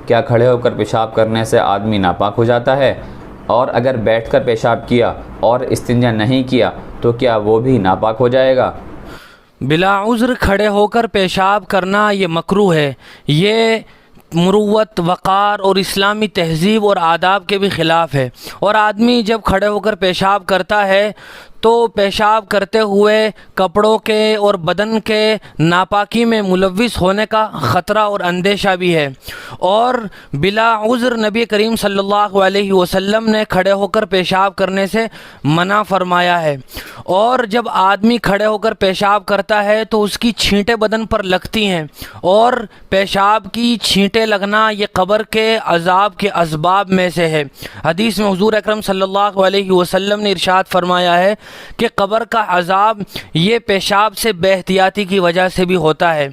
کیا کھڑے ہو کر پیشاب کرنے سے آدمی ناپاک ہو جاتا ہے؟ اور اگر بیٹھ کر پیشاب کیا اور استنجا نہیں کیا تو کیا وہ بھی ناپاک ہو جائے گا؟ بلا عذر کھڑے ہو کر پیشاب کرنا یہ مکروہ ہے۔ یہ مروت، وقار اور اسلامی تہذیب اور آداب کے بھی خلاف ہے، اور آدمی جب کھڑے ہو کر پیشاب کرتا ہے تو پیشاب کرتے ہوئے کپڑوں کے اور بدن کے ناپاکی میں ملوث ہونے کا خطرہ اور اندیشہ بھی ہے، اور بلا عذر نبی کریم صلی اللہ علیہ وسلم نے کھڑے ہو کر پیشاب کرنے سے منع فرمایا ہے۔ اور جب آدمی کھڑے ہو کر پیشاب کرتا ہے تو اس کی چھینٹیں بدن پر لگتی ہیں، اور پیشاب کی چھینٹیں لگنا یہ قبر کے عذاب کے اسباب میں سے ہے۔ حدیث میں حضور اکرم صلی اللہ علیہ وسلم نے ارشاد فرمایا ہے کہ قبر کا عذاب یہ پیشاب سے بے احتیاطی کی وجہ سے بھی ہوتا ہے۔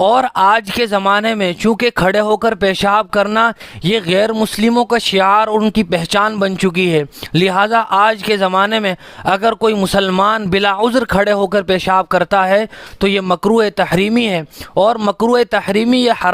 اور آج کے زمانے میں چونکہ کھڑے ہو کر پیشاب کرنا یہ غیر مسلموں کا شعار اور ان کی پہچان بن چکی ہے، لہٰذا آج کے زمانے میں اگر کوئی مسلمان بلا عذر کھڑے ہو کر پیشاب کرتا ہے تو یہ مکروہ تحریمی ہے، اور مکروہ تحریمی یہ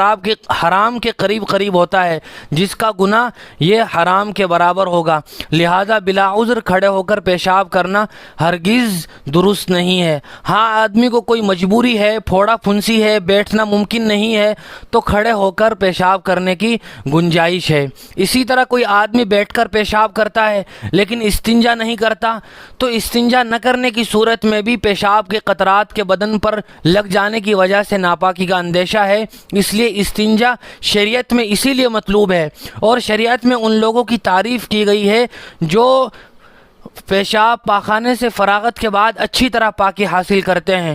حرام کے قریب ہوتا ہے، جس کا گناہ یہ حرام کے برابر ہوگا، لہٰذا بلا عذر کھڑے ہو کر پیشاب کرنا ہرگز درست نہیں ہے۔ ہاں، آدمی کو کوئی مجبوری ہے، پھوڑا پھنسی ہے، بیٹھنا ممکن نہیں ہے تو کھڑے ہو کر پیشاب کرنے کی گنجائش ہے۔ اسی طرح کوئی آدمی بیٹھ کر پیشاب کرتا ہے لیکن استنجا نہیں کرتا، تو استنجا نہ کرنے کی صورت میں بھی پیشاب کے قطرات کے بدن پر لگ جانے کی وجہ سے ناپاکی کا اندیشہ ہے۔ اس لیے استنجا شریعت میں اسی لیے مطلوب ہے، اور شریعت میں ان لوگوں کی تعریف کی گئی ہے جو پیشاب پاخانے سے فراغت کے بعد اچھی طرح پاکی حاصل کرتے ہیں۔